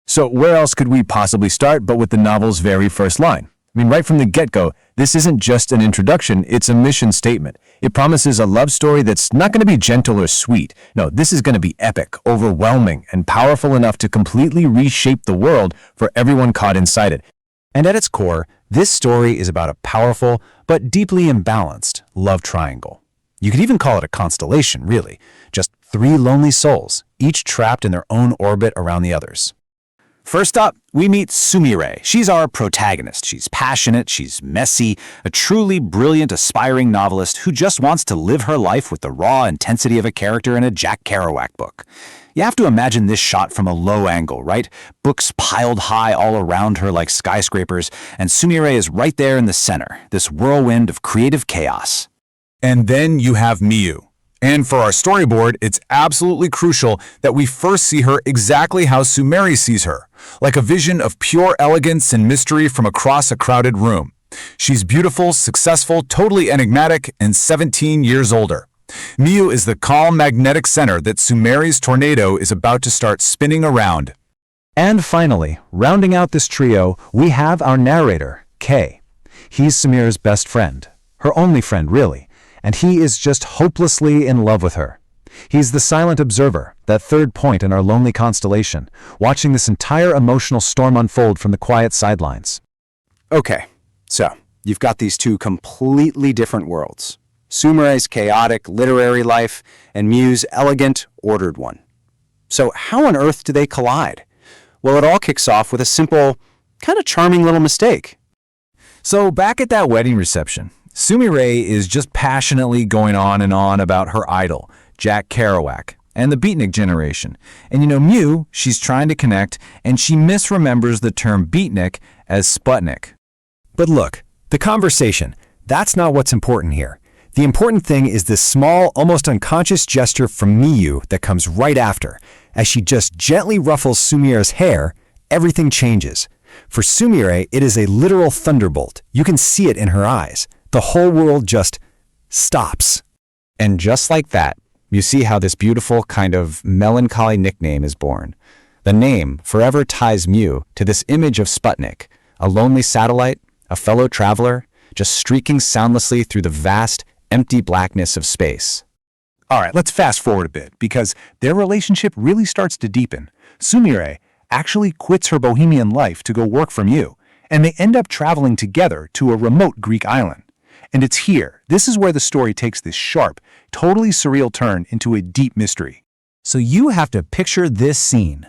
So where else could we possibly start but with the novel's very first line? I mean, right from the get-go, this isn't just an introduction, it's a mission statement. It promises a love story that's not going to be gentle or sweet. No, this is going to be epic, overwhelming, and powerful enough to completely reshape the world for everyone caught inside it. And at its core, this story is about a powerful but deeply imbalanced love triangle. You could even call it a constellation, really. Just three lonely souls, each trapped in their own orbit around the others. First up, we meet Sumire. She's our protagonist. She's passionate, she's messy, a truly brilliant, aspiring novelist who just wants to live her life with the raw intensity of a character in a Jack Kerouac book. You have to imagine this shot from a low angle, right? Books piled high all around her like skyscrapers, and Sumire is right there in the center, this whirlwind of creative chaos. And then you have Miyu. And for our storyboard, it's absolutely crucial that we first see her exactly how Sumire sees her, like a vision of pure elegance and mystery from across a crowded room. She's beautiful, successful, totally enigmatic, and 17 years older. Miyu is the calm magnetic center that Sumire's tornado is about to start spinning around. And finally, rounding out this trio, we have our narrator, Kei. He's Sumire's best friend, her only friend really, and he is just hopelessly in love with her. He's the silent observer, that third point in our lonely constellation, watching this entire emotional storm unfold from the quiet sidelines. Okay, so you've got these two completely different worlds. Sumire's chaotic literary life and Miyu's elegant, ordered one. So how on earth do they collide? Well, it all kicks off with a simple, kind of charming little mistake. So back at that wedding reception, Sumire is just passionately going on and on about her idol, Jack Kerouac, and the beatnik generation. And Miyu, she's trying to connect, and she misremembers the term beatnik as Sputnik. But look, the conversation, that's not what's important here. The important thing is this small, almost unconscious gesture from Miyu that comes right after. As she just gently ruffles Sumire's hair, everything changes. For Sumire, it is a literal thunderbolt. You can see it in her eyes. The whole world just stops. And just like that, you see how this beautiful, kind of melancholy nickname is born. The name forever ties Miyu to this image of Sputnik, a lonely satellite, a fellow traveler, just streaking soundlessly through the vast, empty blackness of space. All right, let's fast forward a bit, because their relationship really starts to deepen. Sumire actually quits her bohemian life to go work for Miyu, and they end up traveling together to a remote Greek island. And it's here, this is where the story takes this sharp, totally surreal turn into a deep mystery. So you have to picture this scene.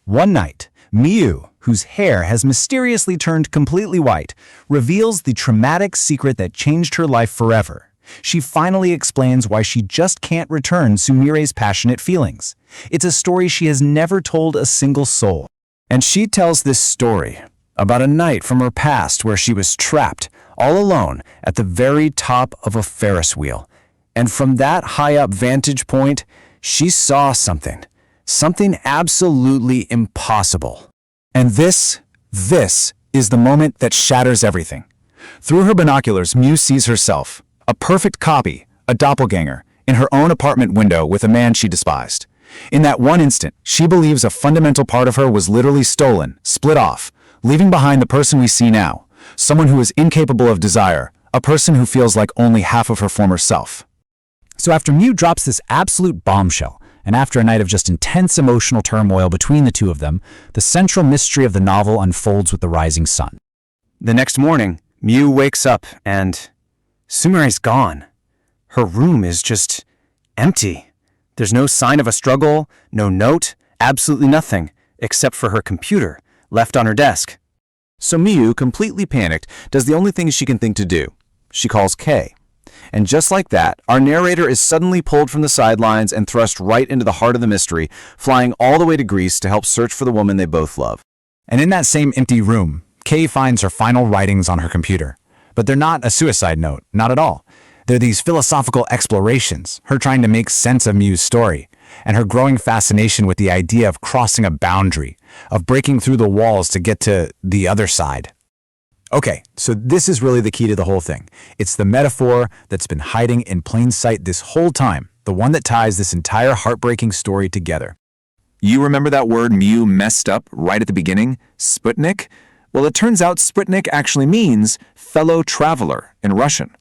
One night, Miyu, whose hair has mysteriously turned completely white, reveals the traumatic secret that changed her life forever. She finally explains why she just can't return Sumire's passionate feelings. It's a story she has never told a single soul. And she tells this story about a night from her past where she was trapped, all alone, at the very top of a Ferris wheel. And from that high-up vantage point, she saw something absolutely impossible. And this is the moment that shatters everything. Through her binoculars, Miyu sees herself, a perfect copy, a doppelganger, in her own apartment window with a man she despised. In that one instant, she believes a fundamental part of her was literally stolen, split off, leaving behind the person we see now, someone who is incapable of desire, a person who feels like only half of her former self. So after Miyu drops this absolute bombshell, and after a night of just intense emotional turmoil between the two of them, the central mystery of the novel unfolds with the rising sun. The next morning, Miyu wakes up and Sumire's gone. Her room is just empty. There's no sign of a struggle, no note, absolutely nothing, except for her computer, left on her desk. So Miyu, completely panicked, does the only thing she can think to do. She calls Kei. And just like that, our narrator is suddenly pulled from the sidelines and thrust right into the heart of the mystery, flying all the way to Greece to help search for the woman they both love. And in that same empty room, Kei finds her final writings on her computer. But they're not a suicide note, not at all. They're these philosophical explorations, her trying to make sense of Miyu's story, and her growing fascination with the idea of crossing a boundary, of breaking through the walls to get to the other side. Okay, so this is really the key to the whole thing. It's the metaphor that's been hiding in plain sight this whole time, the one that ties this entire heartbreaking story together. You remember that word Mew messed up right at the beginning? Sputnik? Well, it turns out Sputnik actually means fellow traveler in Russian.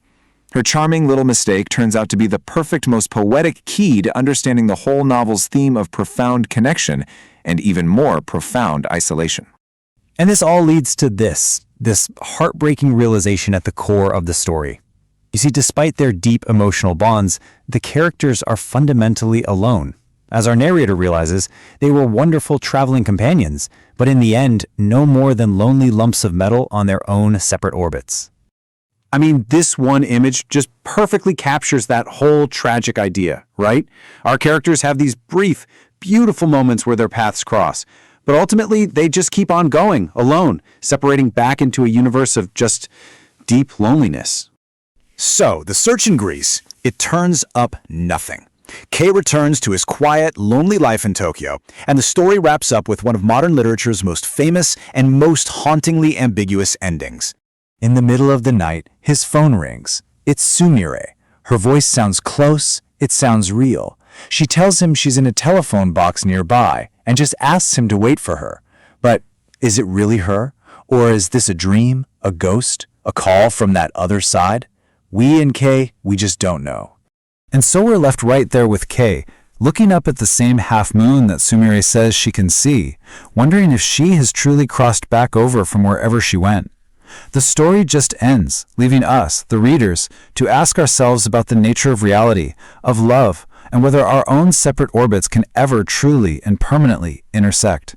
Her charming little mistake turns out to be the perfect, most poetic key to understanding the whole novel's theme of profound connection and even more profound isolation. And this all leads to this heartbreaking realization at the core of the story. You see, despite their deep emotional bonds, the characters are fundamentally alone. As our narrator realizes, they were wonderful traveling companions, but in the end, no more than lonely lumps of metal on their own separate orbits. I mean, this one image just perfectly captures that whole tragic idea, right? Our characters have these brief, beautiful moments where their paths cross, but ultimately they just keep on going, alone, separating back into a universe of just deep loneliness. So, the search in Greece, it turns up nothing. Kei returns to his quiet, lonely life in Tokyo, and the story wraps up with one of modern literature's most famous and most hauntingly ambiguous endings. In the middle of the night, his phone rings. It's Sumire. Her voice sounds close, it sounds real. She tells him she's in a telephone box nearby and just asks him to wait for her. But is it really her? Or is this a dream, a ghost, a call from that other side? We and Kei, we just don't know. And so we're left right there with Kei, looking up at the same half-moon that Sumire says she can see, wondering if she has truly crossed back over from wherever she went. The story just ends, leaving us, the readers, to ask ourselves about the nature of reality, of love, and whether our own separate orbits can ever truly and permanently intersect.